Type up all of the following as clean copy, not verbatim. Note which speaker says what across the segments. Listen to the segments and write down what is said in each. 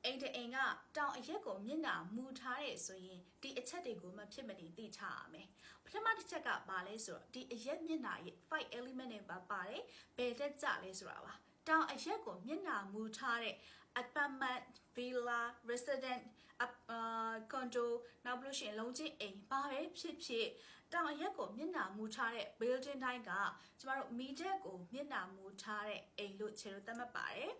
Speaker 1: အိမ်တအိမ်ကတောင်အရက်ကိုမျက်နှာမူထားတဲ့ဆိုရင်ဒီအချက်တွေကိုမဖြစ်မနေသိထားရမယ်ပထမတစ်ချက်ကဘာလဲဆိုတော့ဒီအရက်မျက်နှာရဲ့ five element တွေပါတယ်ဘယ်တက်ကြလဲဆိုတာပါတောင်အရက်ကိုမျက်နှာမူထားတဲ့ apartment villa resident condo နောက်ပြီးလို့ရှိရင်လုံးချင်းအိမ်ဘာပဲဖြစ်ဖြစ်တောင်အရက်ကိုမျက်နှာမူထားတဲ့ building တိုင်းကကျမတို့မီးတက်ကိုမျက်နှာမူထားတဲ့အိမ်လို့ခြေလို့သတ်မှတ်ပါတယ်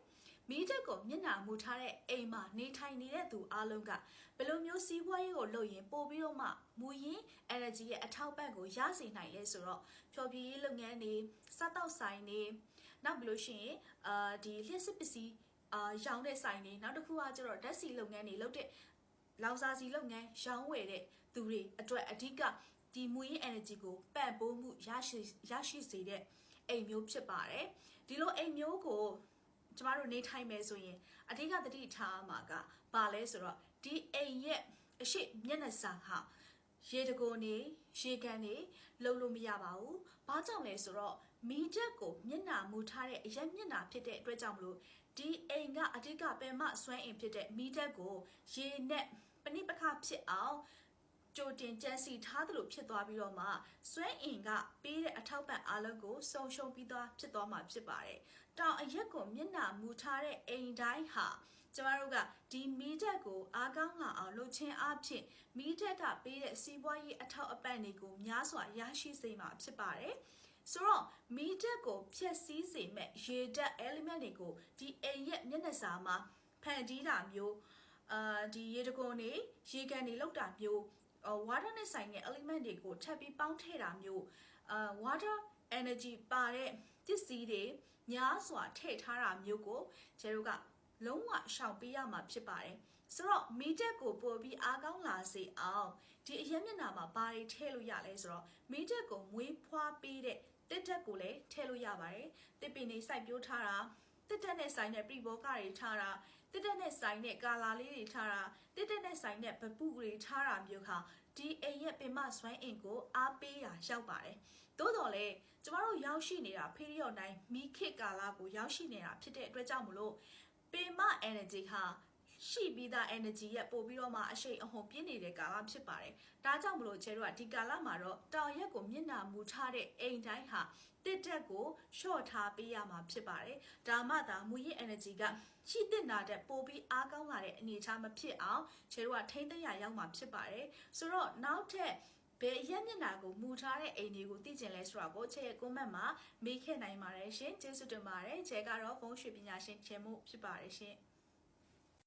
Speaker 1: မီးတက်ကိုမျက်နှာမူထားတဲ့အိမ်မှာနေထိုင်နေတဲ့သူအလုံးကဘယ်လိုမျိုးစီးပွားရေးကိုလုပ်ရင်ပို့ပြီးတော့မှမူရင်း energy ရဲ့အထောက်ပံ့ကိုရစေနိုင်လဲဆိုတော့ဖြော်ပြရေးလုပ်ငန်းတွေစားတောက်ဆိုင်တွေနောက်ပြီးလို့ရှိရင်ဒီလျှက်စစ်ပစ္စည်းရောင်းတဲ့ဆိုင်တွေနောက်တစ်ခုကကျတော့ဓာတ်ဆီလုပ်ငန်းတွေလုပ်တဲ့လောင်စာဆီလုပ်ငန်းရောင်းဝယ်တဲ့သူတွေအတွက်အဓိကဒီမူရင်း energy ကိုပံ့ပိုးမှုရရှိစေတဲ့အိမ်မျိုးဖြစ်ပါတယ်ဒီလိုအိမ်မျိုးကိုကျမတို့နေထိုင်မယ်ဆိုရင်အဓိကသတိထားမှာကဘာလဲဆိုတော့ဒီအိမ်ရဲ့အရှိမျက်နှာစာဟာရေတကိုနေရေကန်နေလုံးလို့မရပါဘူး။ဘာကြောင့်လဲဆိုတော့မီးတက်ကိုမျက်နှာမူထားတဲ့အရက်မျက်နှာဖြစ်တဲ့အတွက်ကြောင့်မလို့ဒီအိမ်ကအဓိကပင်မစွမ်းအင်ဖြစ်တဲ့မီးတက်ကိုရေနဲ့ပဏိပခဖြစ်အောင်ကြိုတင်ကြံစီထားသလိုဖြစ်သွားပြီးတော့မှစွမ်းအင်ကပေးတဲ့အထောက်ပံ့အားလုံးကိုဆုံးရှုံးပြီးသွားဖြစ်သွားမှာဖြစ်ပါတယ်။တောင်အရက်ကိုမျက်နှာမူထားတဲ့အိမ်တိုင်းဟာကျမတို့ကဒီမီးတက်ကိုအားကောင်းလာအောင်လုပ်ခြင်းအပြင်မီးတက်ကပေးတဲ့စီးပွားရေးအထောက်အပံ့တွေကိုများစွာရရှိစေမှာဖြစ်ပါတယ်။ဆိုတော့မီးတက်ကိုဖျက်ဆီးစေမဲ့ရေဓာတ် element တွေကိုဒီအိမ်ရဲ့မျက်နှာစာမှာဖန်တီးတာမျိုးဒီရေတကွန်တွေရေကန်တွေလောက်တာမျိုးwater နဲ့ဆိုင်တဲ့ element တွေကိုထပ်ပြီးပေါင်းထည့်တာမျိုးwater energy ပါတဲ့ပစ္စည်းတွေများစွာထည့်ထားတာမျိုးကိုကျတို့ကလုံးဝရှောင်ပေးရမှာဖြစ်ပါတယ်ဆိုတော့မီးတက်ကိုပို့ပြီးအားကောင်းလာစေအောင်ဒီအရက်မျက်နှာမှာဘာတွေထည့်လို့ရလဲဆိုတော့မီးတက်ကိုမွေးဖွားပေးတဲ့တစ်တက်ကိုလည်းထည့်လို့ရပါတယ်တစ်ပင်တွေစိုက်ပျိုးထားတာတစ်တက်နဲ့ဆိုင်တဲ့ပြိဘောကတွေထားတာတစ်တက်နဲ့ဆိုင်တဲ့ကာလာလေးတွေထားတာတစ်တက်နဲ့ဆိုင်တဲ့ပပုတွေထားတာမျိုးခါဒီအိမ်ရဲ့ပင်မစွမ်းအင်ကိုအားပေးရာရောက်ပါတယ်သို့တော်လည်းကျမတို့ရောက်ရှိနေတာဖေးရီယော့တိုင်းမိခေတ်ကာလကိုရောက်ရှိနေတာဖြစ်တဲ့အတွက်ကြောင့်မလို့ပင်မ energy ဟာရှိပြီးသား energy ရဲ့ပို့ပြီးတော့မှအရှိန်အဟုန်ပြင်းနေတဲ့ကာလဖြစ်ပါတယ်ဒါကြောင့်မလို့ကျဲတို့ကဒီကာလမှာတော့တောင်ရက်ကိုမျက်နှာမူထားတဲ့အိမ်တိုင်းဟာတစ်တက်ကိုရှော့ထားပေးရမှာဖြစ်ပါတယ်ဒါမှသာမူရင်း energy ကရှိတဲ့နာတဲ့ပို့ပြီးအားကောင်းလာတဲ့အနေအထားမဖြစ်အောင်ကျဲတို့ကထိမ့်သိမ်းရရောက်မှာဖြစ်ပါတယ်ဆိုတော့နောက်ထပ်ဘယ်ရက်မျက်နှာကိုမူထားတဲ့အိမ်တွေကိုသိကျင်လဲဆိုတာကိုချက်ရဲ့ comment မှာမေးခဲ့နိုင်ပါတယ်ရှင်ကျေးဇူးတင်ပါတယ်ကျဲကတော့ဘုံရွှေပညာရှင်ချေမှုဖြစ်ပါတယ်ရှင်